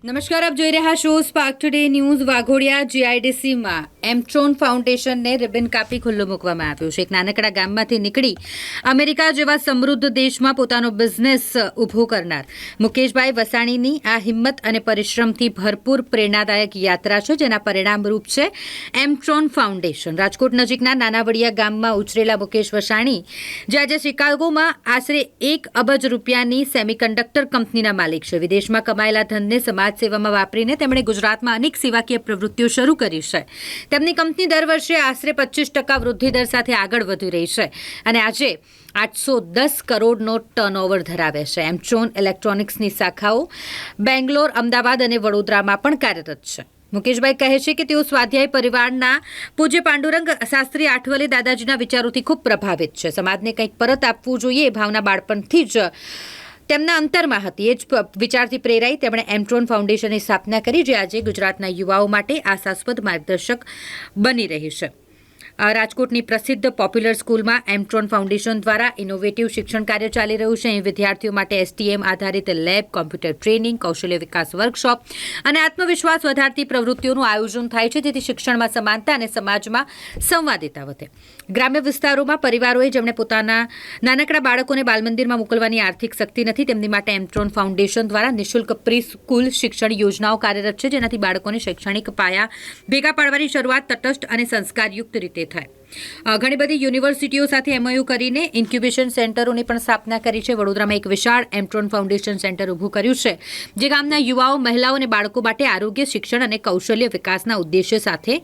નમસ્કાર, આપ જોઈ રહ્યા છો સ્પાર્ક ટુડે ન્યૂઝ. વાઘોડિયા જીઆઈડીસીમાં એમટ્રોન ફાઉન્ડેશનને રિબન કાપી ખુલ્લું મૂકવામાં આવ્યું છે. એક નાનકડા ગામમાંથી નીકળી અમેરિકા જેવા સમૃદ્ધ દેશમાં પોતાનો બિઝનેસ ઊભો કરનાર મુકેશભાઈ વસાણીની આ હિંમત અને પરિશ્રમથી ભરપૂર પ્રેરણાદાયક યાત્રા છે, જેના પરિણામરૂપ છે એમટ્રોન ફાઉન્ડેશન. રાજકોટ નજીકના નાનાવડિયા ગામમાં ઉછરેલા મુકેશ વસાણી, જે આજે શિકાગોમાં આશરે 1 અબજ રૂપિયાની સેમિકન્ડક્ટર કંપનીના માલિક છે. વિદેશમાં કમાયેલા ધનને સમાજ સેવામાં વાપરીને તેમણે ગુજરાતમાં અનેક સેવાકીય પ્રવૃત્તિઓ શરૂ કરી છે. તેમની કંપની દર વર્ષે આશરે 25% વૃદ્ધિ દર સાથે આગળ વધી રહી છે અને આજે 810 કરોડનો ટર્નઓવર ધરાવે છે. એમટ્રોન ઇલેક્ટ્રોનિક્સની શાખાઓ બેંગ્લોર, અમદાવાદ અને વડોદરામાં પણ કાર્યરત છે. મુકેશભાઈ કહે છે કે તેઓ સ્વાધ્યાય પરિવારના પૂજ્ય પાંડુરંગ શાસ્ત્રી આઠવલે દાદાજીના વિચારોથી ખૂબ પ્રભાવિત છે. સમાજને કંઈક પરત આપવું જોઈએ એ ભાવના બાળપણથી જ તેમના અંતરમાં હતી. એ જ વિચારથી પ્રેરાઈ તેમણે એમટ્રોન ફાઉન્ડેશનની સ્થાપના કરી, જે આજે ગુજરાતના યુવાઓ માટે આશાસ્પદ માર્ગદર્શક બની રહી છે. રાજકોટની પ્રસિદ્ધ પોપ્યુલર સ્કૂલમાં એમટ્રોન ફાઉન્ડેશન દ્વારા ઇનોવેટિવ શિક્ષણ કાર્ય ચાલી રહ્યું છે. અહીં વિદ્યાર્થીઓ માટે એસટીએમ આધારિત લેબ, કોમ્પ્યુટર ટ્રેનિંગ, કૌશલ્ય વિકાસ વર્કશોપ અને આત્મવિશ્વાસ વધારતી પ્રવૃત્તિઓનું આયોજન થાય છે, જેથી શિક્ષણમાં સમાનતા અને સમાજમાં સંવાદિતા વધે. ગ્રામ્ય વિસ્તારોમાં પરિવારોએ જેમણે પોતાના નાનકડા બાળકોને બાલમંદિરમાં મોકલવાની આર્થિક શક્તિ નથી, તેમની માટે એમટ્રોન ફાઉન્ડેશન દ્વારા નિઃશુલ્ક પ્રી સ્કૂલ શિક્ષણ યોજનાઓ કાર્યરત છે, જેનાથી બાળકોને શૈક્ષણિક પાયા ભેગા પાડવાની શરૂઆત તટસ્થ અને સંસ્કારયુક્ત રીતે થાય. ઘણી બધી યુનિવર્સિટીઓ સાથે એમઓયુ કરીને ઇન્ક્યુબેશન સેન્ટરોની પણ સ્થાપના કરી છે. વડોદરામાં એક વિશાળ એમટ્રોન ફાઉન્ડેશન સેન્ટર ઊભું કર્યું છે, જે ગામના યુવાઓ, મહિલાઓ અને બાળકો માટે આરોગ્ય, શિક્ષણ અને કૌશલ્ય વિકાસના ઉદ્દેશ્ય સાથે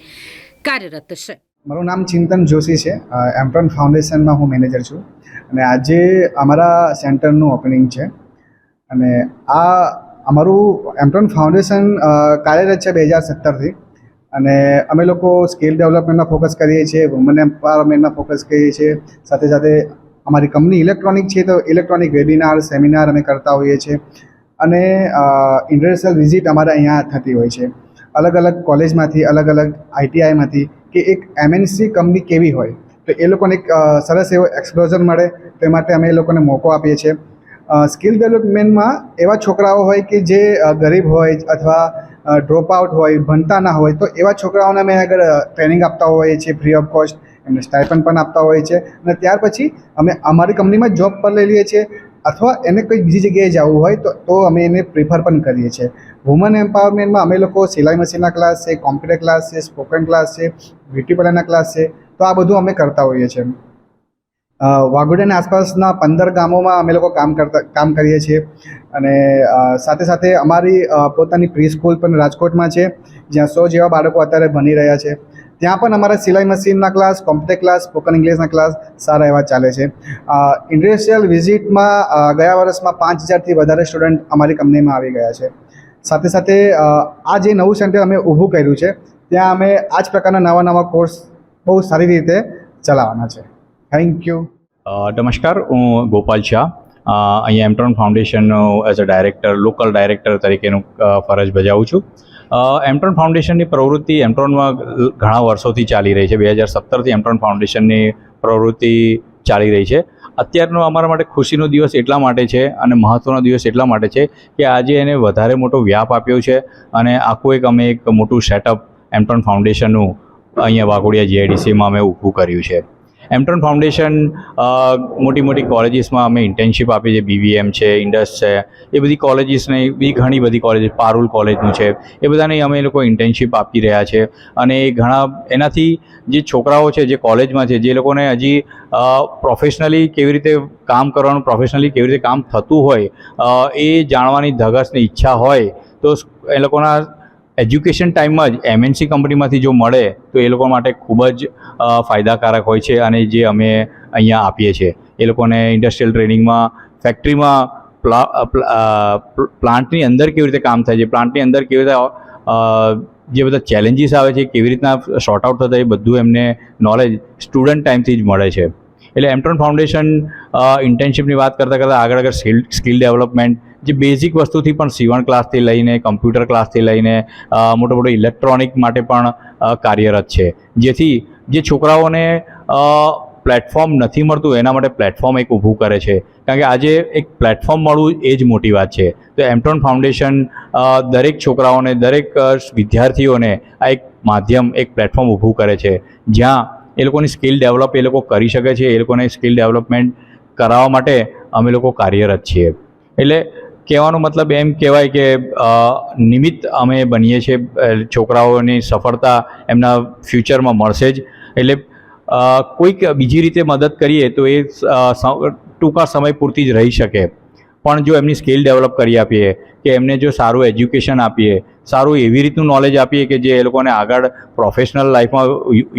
કાર્યરત છે. મારું નામ ચિંતન જોશી છે. એમટ્રોન ફાઉન્ડેશનમાં હું મેનેજર છું અને આજે અમારા સેન્ટરનું ઓપનિંગ છે. અને આ અમારું એમટ્રોન ફાઉન્ડેશન કાર્યરત છે 2017થી. અને અમે લોકો સ્કિલ ડેવલપમેન્ટમાં ફોકસ કરીએ છીએ, વુમન એમ્પાવરમેન્ટમાં ફોકસ કરીએ છીએ. સાથે સાથે અમારી કંપની ઇલેક્ટ્રોનિક છે, તો ઇલેક્ટ્રોનિક વેબિનાર, સેમિનાર અમે કરતા હોઈએ છીએ. અને ઇન્ટરનેશનલ વિઝિટ અમારે અહીંયા થતી હોય છે, અલગ અલગ કોલેજમાંથી, અલગ અલગ આઈટીઆઈમાંથી, કે એક એમએનસી કંપની કેવી હોય તો એ લોકોને એક સરસ એવો એક્સપ્લોઝર મળે, તે માટે અમે એ લોકોને મોકો આપીએ છીએ. સ્કિલ ડેવલપમેન્ટમાં એવા છોકરાઓ હોય કે જે ગરીબ હોય અથવા ડ્રોપ આઉટ હોય, ભણતા ના હોય, તો એવા છોકરાઓને અમે આગળ ટ્રેનિંગ આપતા હોઈએ છીએ ફ્રી ઓફ કોસ્ટ. એમને સ્ટાઇપન્ડ પણ આપતા હોઈએ છીએ. અને ત્યાર પછી અમે અમારી કંપનીમાં જોબ પર લઈ લઈએ છીએ, અથવા એને કોઈ બીજી જગ્યાએ જવું હોય તો અમે એને પ્રિફર પણ કરીએ છીએ. વુમન એમ્પાવરમેન્ટમાં અમે લોકો સિલાઈ મશીનના ક્લાસ છે, કોમ્પ્યુટર ક્લાસ છે, સ્પોકન ક્લાસ છે, બ્યુટી પાર્લરના ક્લાસ છે, તો આ બધું અમે કરતા હોઈએ છીએ. વાઘોડિયાની આસપાસના 15 ગામોમાં અમે લોકો કામ કરીએ છીએ. અને સાથે સાથે અમારી પોતાની પ્રી સ્કૂલ પણ રાજકોટમાં છે, જ્યાં 100 જેવા બાળકો અત્યારે ભણી રહ્યા છે. ત્યાં પણ અમારા સિલાઈ મશીનના ક્લાસ, કોમ્પ્યુટર ક્લાસ, સ્પોકન ઇંગ્લિશના ક્લાસ સારા એવા ચાલે છે. ઇન્ડસ્ટ્રીયલ વિઝિટમાં ગયા વર્ષમાં 5000થી વધારે સ્ટુડન્ટ અમારી કંપનીમાં આવી ગયા છે. સાથે સાથે આ જે નવું સેન્ટર અમે ઊભું કર્યું છે, ત્યાં અમે આ જ પ્રકારના નવા કોર્સ બહુ સારી રીતે ચલાવવાના છે. Thank you. નમસ્કાર, હું ગોપાલ શાહ અહીંયા એમટ્રોન ફાઉન્ડેશનનો as a director, local director તરીકેનું ફરજ બજાવું છું. એમટ્રોન ફાઉન્ડેશનની પ્રવૃત્તિ એમટ્રોનમાં ઘણા વર્ષોથી ચાલી રહી છે. 2017થી એમટ્રોન ફાઉન્ડેશનની પ્રવૃત્તિ ચાલી રહી છે. અત્યારનો અમારા માટે ખુશીનો દિવસ એટલા માટે છે અને મહત્ત્વનો દિવસ એટલા માટે છે કે આજે એને વધારે મોટો વ્યાપ આપ્યો છે અને આખું અમે એક મોટું સેટઅપ એમટ્રોન ફાઉન્ડેશનનું અહીંયા વાઘોડિયા જીઆઈડીસીમાં અમે ઊભું કર્યું છે. એમટ્રોન ફાઉન્ડેશન મોટી કોલેજીસમાં અમે ઇન્ટર્નશીપ આપીએ છીએ. BVM છે, ઇન્ડસ છે, એ બધી કોલેજીસને, બી ઘણી બધી કોલેજીસ, પારુલ કોલેજનું છે, એ બધાને અમે લોકો ઇન્ટર્નશીપ આપી રહ્યા છે. અને એનાથી જે છોકરાઓ છે, જે કોલેજમાં છે, જે લોકોને હજી પ્રોફેશનલી કેવી રીતે કામ કરવાનું, પ્રોફેશનલી કેવી રીતે કામ થતું હોય, એ જાણવાની ધગશ ને ઈચ્છા હોય, તો એ લોકોના એજ્યુકેશન ટાઈમમાં જ MNC કંપનીમાંથી જો મળે તો એ લોકો માટે ખૂબ જ ફાયદાકારક હોય છે. અને જે અમે અહીંયા આપીએ છીએ એ લોકોને ઇન્ડસ્ટ્રીયલ ટ્રેનિંગમાં, ફેક્ટરીમાં, પ્લાન્ટની અંદર કેવી રીતે કામ થાય છે, પ્લાન્ટની અંદર કેવી રીતે જે બધા ચેલેન્જીસ આવે છે કેવી રીતના શોર્ટ આઉટ થતા, એ બધું એમને નોલેજ સ્ટુડન્ટ ટાઈમથી જ મળે છે. એટલે એમટ્રોન ફાઉન્ડેશન ઇન્ટર્નશીપની વાત કરતાં આગળ સ્કિલ ડેવલપમેન્ટ, જે બેઝિક વસ્તુથી પણ સીવણ ક્લાસથી લઈને, કમ્પ્યુટર ક્લાસથી લઈને મોટો ઇલેક્ટ્રોનિક માટે પણ કાર્યરત છે. જેથી જે છોકરાઓને પ્લેટફોર્મ નથી મળતું એના માટે પ્લેટફોર્મ એક ઊભું કરે છે, કારણ કે આજે એક પ્લેટફોર્મ મળવું એ જ મોટી વાત છે. તો એમટ્રોન ફાઉન્ડેશન દરેક છોકરાઓને, દરેક વિદ્યાર્થીઓને આ એક માધ્યમ, એક પ્લેટફોર્મ ઊભું કરે છે જ્યાં એ લોકોની સ્કિલ ડેવલપ એ લોકો કરી શકે છે. એ લોકોને સ્કિલ ડેવલપમેન્ટ કરાવવા માટે અમે લોકો કાર્યરત છીએ. એટલે કહેવાનો મતલબ એમ કહેવાય કે નિમિત્ત અમે બનીએ છીએ. છોકરાઓની સફળતા એમના ફ્યુચરમાં મળશે જ. એટલે કોઈક બીજી રીતે મદદ કરીએ તો એ ટૂંકા સમય પૂરતી જ રહી શકે, પણ જો એમની સ્કિલ ડેવલપ કરી આપીએ, કે એમને જો સારું એજ્યુકેશન આપીએ, સારું એવી રીતનું નોલેજ આપીએ કે જે એ લોકોને આગળ પ્રોફેશનલ લાઈફમાં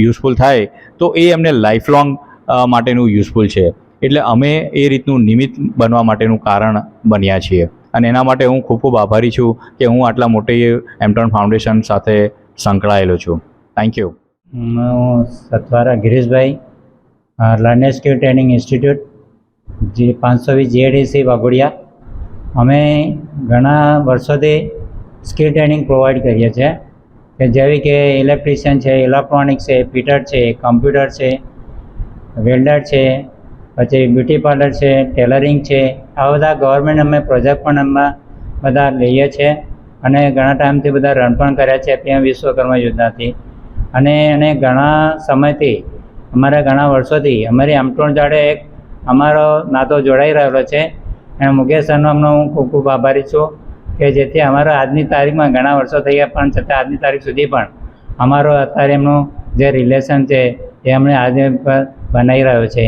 યુઝફુલ થાય, તો એ એમને લાઈફ લોંગ માટેનું યુઝફુલ છે. એટલે અમે એ રીતનું નિમિત્ત બનવા માટેનું કારણ બન્યા છીએ, અને એના માટે હું ખૂબ ખૂબ આભારી છું કે હું આટલા મોટી એમટ્રોન ફાઉન્ડેશન સાથે સંકળાયેલો છું. Thank you. હું Satwara Girishbhai, learner skill training institute, જે 520 GIDC વાઘોડિયા. અમે ઘણા વર્ષોથી સ્કિલ ટ્રેનિંગ પ્રોવાઈડ કરીએ છીએ, કે જેવી કે ઇલેક્ટ્રિશિયન છે, ઇલેક્ટ્રોનિક્સ છે, ફિટર છે, કમ્પ્યુટર છે, વેલ્ડર છે, પછી બ્યુટી પાર્લર છે, ટેલરિંગ છે. આ બધા ગવર્મેન્ટ અમે પ્રોજેક્ટ પણ અમે બધા લઈએ છીએ, અને ઘણા ટાઈમથી બધા રન પણ કર્યા છે PM વિશ્વકર્મા યોજનાથી. અને ઘણા સમયથી, અમારા ઘણા વર્ષોથી અમારી એમટ્રોન જોડે એક અમારો નાતો જોડાઈ રહેલો છે. અને મુકેશ સરનો હું ખૂબ ખૂબ આભારી છું, કે જેથી અમારો આજની તારીખમાં ઘણા વર્ષો થઈ ગયા પણ છતાં આજની તારીખ સુધી પણ અમારો અત્યારે એમનું જે રિલેશન છે એ અમને આજે બનાવી રહ્યો છે.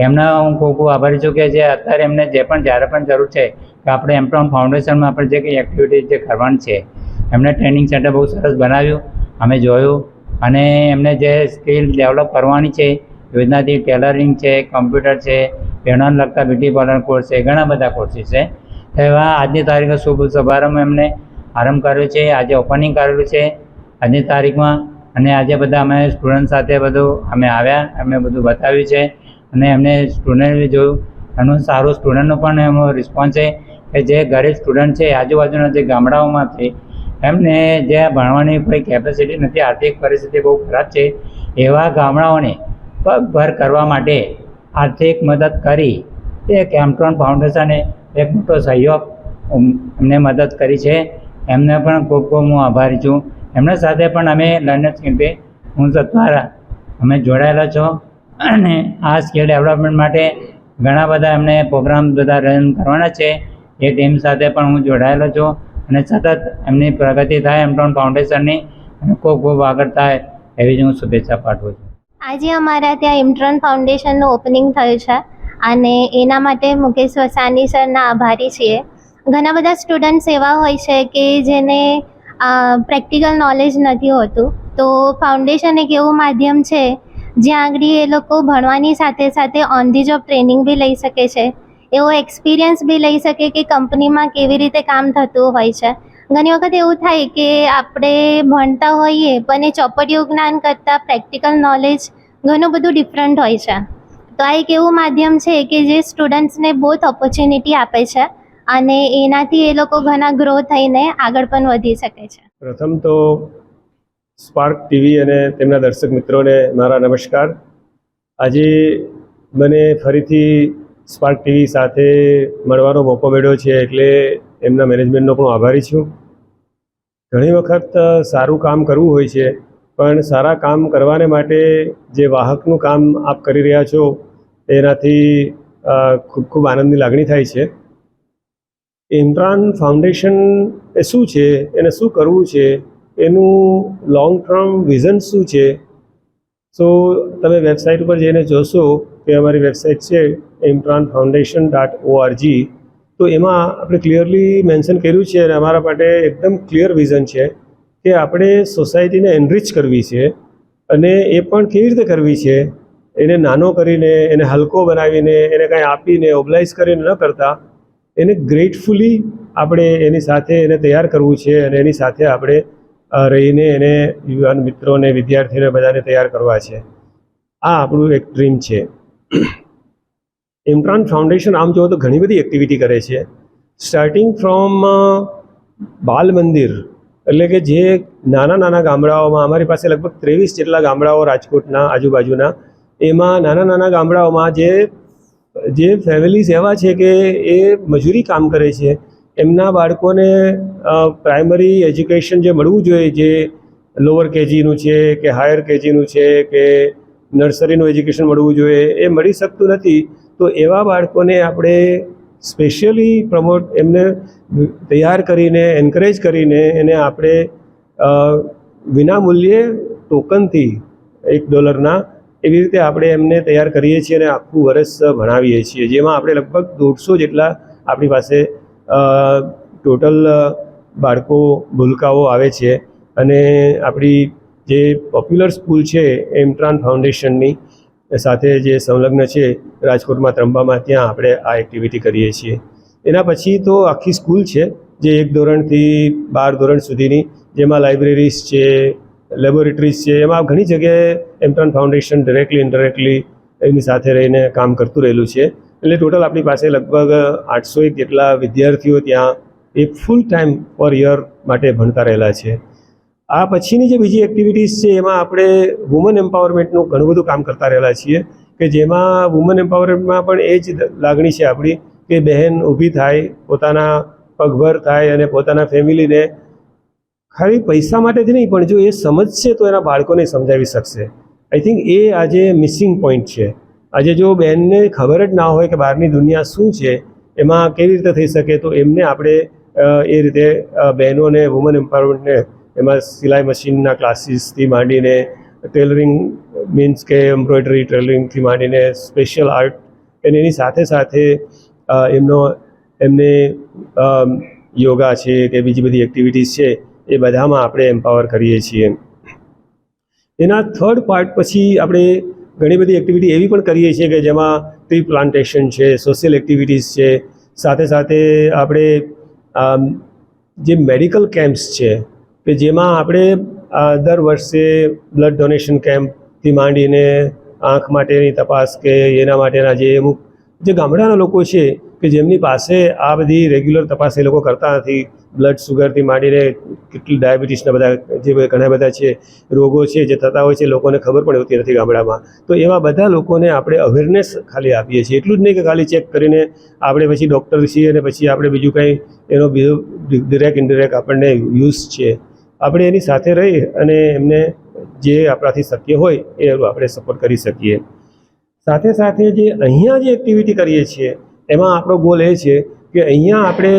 એમના હું ખૂબ ખૂબ આભારી છું, કે જે અત્યારે એમને જે પણ જ્યારે પણ જરૂર છે કે આપણે એમટ્રોન ફાઉન્ડેશનમાં આપણે જે કંઈ એક્ટિવિટી જે કરવાની છે, એમને ટ્રેનિંગ સેન્ટર બહુ સરસ બનાવ્યું, અમે જોયું. અને એમને જે સ્કિલ ડેવલપ કરવાની છે યોજનાથી, ટેલરિંગ છે, કમ્પ્યુટર છે, બહેનોને લગતા બ્યુટી પાર્લર કોર્સ છે, ઘણા બધા કોર્સીસ છે. તો એવા આજની તારીખે શુભ શુભારંભ એમને આરંભ કર્યો છે, આજે ઓપનિંગ કરેલું છે આજની તારીખમાં. અને આજે બધા અમે સ્ટુડન્ટ સાથે બધું અમે આવ્યા, અમે બધું બતાવ્યું છે, અને એમને સ્ટુડન્ટ જોયું, એનું સારું સ્ટુડન્ટનો પણ એમનો રિસ્પોન્સ છે, કે જે ગરીબ સ્ટુડન્ટ છે આજુબાજુના જે ગામડાઓમાંથી, એમને જે ભણવાની કોઈ કેપેસિટી નથી, આર્થિક પરિસ્થિતિ બહુ ખરાબ છે, એવા ગામડાઓને પગભર કરવા માટે આર્થિક મદદ કરી એક એમટ્રોન ફાઉન્ડેશને એક મોટો સહયોગ એમને મદદ કરી છે. એમને પણ ખૂબ ખૂબ હું આભારી છું. એમના સાથે પણ અમે લર્નર સ્કિલ, હું સત્વારા અમે જોડાયેલા છો, અને આ સ્કિલ ડેવલપમેન્ટ માટે ઘણા બધા એમને પ્રોગ્રામ બધા રન કરવાના છે. એ ટીમ સાથે પણ હું જોડાયેલો છું, અને સતત એમની પ્રગતિ થાય એમટ્રોન ફાઉન્ડેશનની, અને ખૂબ ખૂબ આગળ થાય એવી જ હું શુભેચ્છા પાઠવું છું. આજે અમારા ત્યાં એમટ્રોન ફાઉન્ડેશનનું ઓપનિંગ થયું છે, અને એના માટે મુકેશ વસાની સરના આભારી છીએ. ઘણા બધા સ્ટુડન્ટ્સ એવા હોય છે કે જેને પ્રેક્ટિકલ નોલેજ નથી હોતું, તો ફાઉન્ડેશન એક એવું માધ્યમ છે જ્યાં આગળ એ લોકો ભણવાની સાથે સાથે ઓન ધી જોબ ટ્રેનિંગ બી લઈ શકે છે, એવો એક્સપિરિયન્સ બી લઈ શકે કે કંપનીમાં કેવી રીતે કામ થતું હોય છે. ઘણી વખત એવું થાય કે આપણે ભણતા હોઈએ પણ એ ચોપડીયું જ્ઞાન કરતાં પ્રેક્ટિકલ નોલેજ ઘણું બધું ડિફરન્ટ હોય છે. તો આ એક એવું માધ્યમ છે કે જે સ્ટુડન્ટ્સને બોથ ઓપોર્ચ્યુનિટી આપે છે, અને એનાથી એ લોકો ઘણા ગ્રો થઈને આગળ પણ વધી શકે છે. પ્રથમ તો સ્પાર્ક ટીવી અને તેમના દર્શક મિત્રોને મારા નમસ્કાર. આજે મને ફરીથી સ્પાર્ક ટીવી સાથે મળવાનો મોકો મળ્યો છે, એટલે એમના મેનેજમેન્ટનો પણ આભારી છું. ઘણી વખત સારું કામ કરવું હોય છે, પણ સારા કામ કરવાને માટે જે વાહકનું કામ આપ કરી રહ્યા છો એનાથી ખૂબ ખૂબ આનંદની લાગણી થાય છે. એમટ્રોન ફાઉન્ડેશન એ શું છે, એને શું કરવું છે, એનું લોંગ ટર્મ વિઝન શું છે. સો તમે વેબસાઇટ ઉપર જઈને જોશો કે અમારી વેબસાઇટ છે emtronfoundation.org, તો એમાં આપણે ક્લિયરલી મેન્શન કર્યું છે, અને અમારા માટે એકદમ ક્લિયર વિઝન છે કે આપણે સોસાયટીને એનરિચ કરવી છે, અને એ પણ કેવી રીતે કરવી છે, એને નાનો કરીને, એને હલકો બનાવીને, એને કાંઈ આપીને ઓબ્લાઇઝ કરીને ન કરતા, એને ગ્રેટફુલી આપણે એની સાથે એને તૈયાર કરવું છે, અને એની સાથે આપણે રહીને એને યુવાન મિત્રોને, વિદ્યાર્થીઓને બધાને તૈયાર કરવા છે. આ આપણું એક ડ્રીમ છે. એમટ્રોન ફાઉન્ડેશન આમ જુઓ તો ઘણી બધી એક્ટિવિટી કરે છે, સ્ટાર્ટિંગ ફ્રોમ બાલ મંદિર, એટલે કે જે નાના નાના ગામડાઓમાં, અમારી પાસે લગભગ 23 જેટલા ગામડાઓ રાજકોટના આજુબાજુના, એમાં નાના નાના ગામડાઓમાં જે ફેમિલીઝ એવા છે કે એ મજૂરી કામ કરે છે, એમના બાળકોને પ્રાઇમરી એજ્યુકેશન જે મળવું જોઈએ, જે લોઅર કેજીનું છે કે હાયર કેજીનું છે કે નર્સરીનું એજ્યુકેશન મળવું જોઈએ, એ મળી શકતું નથી. તો એવા બાળકોને આપણે સ્પેશિયલી એમને તૈયાર કરીને એન્કરેજ કરીને એને આપણે વિનામૂલ્યે ટોકનથી $1 એવી રીતે આપણે એમને તૈયાર કરીએ છીએ અને આખું વર્ષ ભણાવીએ છીએ, જેમાં આપણે લગભગ 150 જેટલા આપણી પાસે ટોટલ બાળકો ભૂલકાઓ આવે છે. અને આપણી જે પોપ્યુલર સ્કૂલ છે એમટ્રાન ફાઉન્ડેશનની સાથે જે સંલગ્ન છે રાજકોટમાં ત્રંબામાં, ત્યાં આપણે આ એક્ટિવિટી કરીએ છીએ. એના પછી તો આખી સ્કૂલ છે જે 1 ધોરણથી 12 ધોરણ સુધીની, જેમાં લાઇબ્રેરીઝ છે, લેબોરેટરીઝ છે, એમાં ઘણી જગ્યાએ એમટ્રાન ફાઉન્ડેશન ડિરેક્ટલી ઇનડાયરેક્ટલી એની સાથે રહીને કામ કરતું રહેલું છે. એટલે ટોટલ આપણી પાસે લગભગ 801 જેટલા વિદ્યાર્થીઓ ત્યાં એક ફૂલ ટાઈમ પર યર માટે ભણતા રહેલા છે. આ પછીની જે બીજી એક્ટિવિટીઝ છે એમાં આપણે વુમન એમ્પાવરમેન્ટનું ઘણું બધું કામ કરતા રહેલા છીએ, કે જેમાં વુમન એમ્પાવરમેન્ટમાં પણ એ જ લાગણી છે આપણી કે બહેન ઊભી થાય, પોતાના પગભર થાય અને પોતાના ફેમિલીને ખાલી પૈસા માટે જ નહીં પણ જો એ સમજશે તો એના બાળકોને સમજાવી શકશે. આઈ થિંક એ આજે મિસિંગ પોઈન્ટ છે. આજે જો બહેનને ખબર જ ના હોય કે બહારની દુનિયા શું છે, એમાં કેવી રીતે થઈ શકે, તો એમને આપણે એ રીતે બહેનોને વુમન એમ્પાવરમેન્ટને એમાં સિલાઈ મશીનના ક્લાસીસથી માંડીને ટેલરિંગ મીન્સ કે એમ્બ્રોઇડરી ટેલરિંગથી માંડીને સ્પેશિયલ આર્ટ, અને એની સાથે સાથે એમને યોગા છે કે બીજી બધી એક્ટિવિટીઝ છે એ બધામાં આપણે એમ્પાવર કરીએ છીએ. એના થર્ડ પાર્ટ પછી આપણે ઘણી બધી એક્ટિવિટી એવી પણ કરીએ છીએ કે જેમાં ટ્રી પ્લાન્ટેશન છે, સોશિયલ એક્ટિવિટીઝ છે, સાથે સાથે આપણે જે મેડિકલ કેમ્પ્સ છે કે જેમાં આપણે દર વર્ષે બ્લડ ડોનેશન કેમ્પથી માંડીને આંખ માટેની તપાસ કે એના માટેના જે અમુક જે ગામડાના લોકો છે કે જેમની પાસે આ બધી રેગ્યુલર તપાસ એ લોકો કરતા નથી, બ્લડ સુગરથી માંડીને કેટલી ડાયાબિટીસના બધા જે ઘણા બધા છે રોગો છે જે થતા હોય છે, લોકોને ખબર પણ હોતી નથી ગામડામાં. તો એવા બધા લોકોને આપણે અવેરનેસ ખાલી આપીએ છીએ. એટલું જ નહીં કે ખાલી ચેક કરીને આપણે પછી ડૉક્ટર છીએ અને પછી આપણે બીજું કંઈ એનો બીજો ડિરેક્ટ ઇનડિરેક્ટ આપણને યુઝ છે, આપણે એની સાથે રહી અને એમને જે આપણાથી શક્ય હોય એ આપણે સપોર્ટ કરી શકીએ. સાથે સાથે જે અહીંયા જે એક્ટિવિટી કરીએ છીએ એમાં આપણો ગોલ એ છે કે અહીંયા આપણે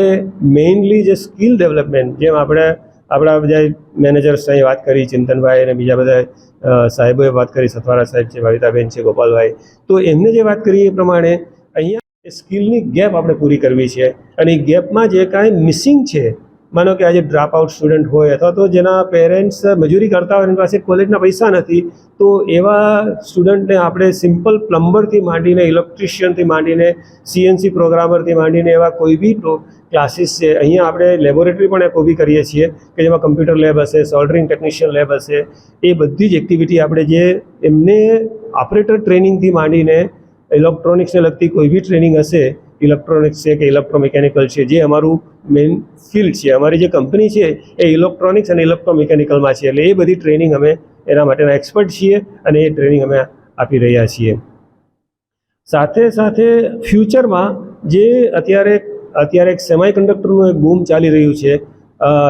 મેઇનલી જે સ્કિલ ડેવલપમેન્ટ, જેમ આપણા બધા મેનેજર્સ અહીં વાત કરી, ચિંતનભાઈ અને બીજા બધા સાહેબોએ વાત કરી, સથવારા સાહેબ છે, ભાવિતાબેન છે, ગોપાલભાઈ, તો એમને જે વાત કરી એ પ્રમાણે અહીંયા સ્કિલની ગેપ આપણે પૂરી કરવી છે. અને એ ગેપમાં જે કાંઈ મિસિંગ છે, માનો કે આજે ડ્રોપ આઉટ સ્ટુડન્ટ હોય અથવા તો જેના પેરેન્ટ્સ મજૂરી કરતા હોય, એની પાસે કોલેજના પૈસા નથી, તો એવા સ્ટુડન્ટને આપણે સિમ્પલ પ્લમ્બરથી માંડીને ઇલેક્ટ્રિશિયનથી માંડીને CNC પ્રોગ્રામરથી માંડીને એવા કોઈ બી ક્લાસીસ છે. અહીંયા આપણે લેબોરેટરી પણ એક ઊભી કરીએ છીએ કે જેમાં કમ્પ્યુટર લેબ હશે, સોલ્ડરિંગ ટેકનિશિયન લેબ હશે. એ બધી જ એક્ટિવિટી આપણે જે એમને ઓપરેટર ટ્રેનિંગથી માંડીને ઇલેક્ટ્રોનિક્સને લગતી કોઈ બી ટ્રેનિંગ હશે, ઇલેક્ટ્રોનિક્સ છે કે ઇલેક્ટ્રોમિકેનિકલ છે, જે અમારું મેઇન ફિલ્ડ છે, અમારી જે કંપની છે એ ઇલેક્ટ્રોનિક્સ અને ઇલેક્ટ્રોમિકેનિકલમાં છે, એટલે એ બધી ટ્રેનિંગ અમે એના માટેના એક્સપર્ટ છીએ અને એ ટ્રેનિંગ અમે આપી રહ્યા છીએ. સાથે સાથે ફ્યુચરમાં જે અત્યારે એક સેમી કન્ડક્ટરનું એક બૂમ ચાલી રહ્યું છે,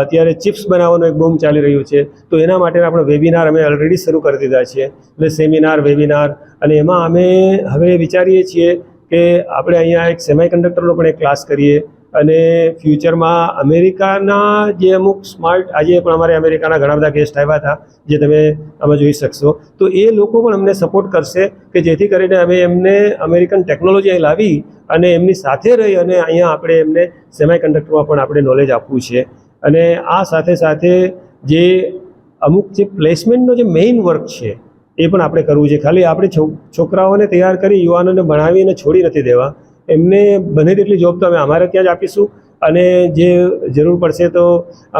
અત્યારે ચિપ્સ બનાવવાનું એક બૂમ ચાલી રહ્યું છે, તો એના માટેના આપણે વેબિનાર અમે ઓલરેડી શરૂ કરી દીધા છે, એટલે સેમિનાર, વેબિનાર, અને એમાં અમે હવે વિચારીએ છીએ કે આપણે અહીંયા એક સેમી કન્ડક્ટરનો પણ એક ક્લાસ કરીએ અને ફ્યુચરમાં અમેરિકાના જે અમુક સ્માર્ટ, આજે પણ અમારે અમેરિકાના ઘણા બધા ગેસ્ટ આવ્યા હતા જે તમે આમાં જોઈ શકશો, તો એ લોકો પણ અમને સપોર્ટ કરશે કે જેથી કરીને અમે એમને અમેરિકન ટેકનોલોજી અહીં લાવી અને એમની સાથે રહી અને અહીંયા આપણે એમને સેમી કન્ડક્ટરમાં પણ આપણે નોલેજ આપવું છે. અને આ સાથે સાથે જે અમુક જે પ્લેસમેન્ટનો જે મેઇન વર્ક છે એ પણ આપણે કરવું છે. ખાલી આપણે છોકરાઓને તૈયાર કરી, યુવાનોને ભણાવીને છોડી નથી દેવા, એમને બને તેટલી જોબ તો અમે અમારે ત્યાં જ આપીશું અને જે જરૂર પડશે તો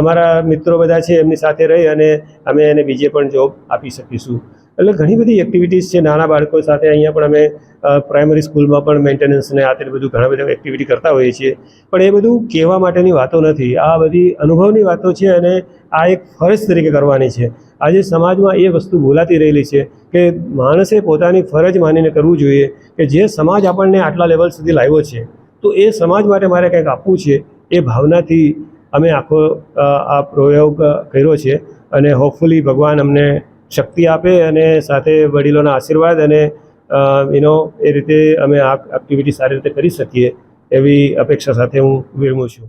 અમારા મિત્રો બધા છે એમની સાથે રહી અને અમે એને બીજે પણ જોબ આપી શકીશું. એટલે ઘણી બધી એક્ટિવિટીઝ છે. નાના બાળકો સાથે અહીંયા પણ અમે પ્રાઇમરી સ્કૂલમાં પણ મેન્ટેનન્સને આ તે બધું ઘણા બધા એક્ટિવિટી કરતા હોઈએ છીએ, પણ એ બધું કહેવા માટેની વાતો નથી, આ બધી અનુભવની વાતો છે અને આ એક ફરજ તરીકે કરવાની છે. આજે સમાજમાં એ વસ્તુ ભૂલાતી રહેલી છે કે માણસે પોતાની ફરજ માનીને કરવું જોઈએ કે જે સમાજ આપણને આટલા લેવલ સુધી લાવ્યો છે તો એ સમાજ માટે મારે કંઈક આપવું છે, એ ભાવનાથી અમે આખો આ પ્રયોગ કર્યો છે અને હોપફુલી ભગવાન અમને શક્તિ આપે અને સાથે વડીલોના આશીર્વાદ અને એ રીતે અમે આ એક્ટિવિટી સારી રીતે કરી શકીએ એવી અપેક્ષા સાથે હું વિરમું છું.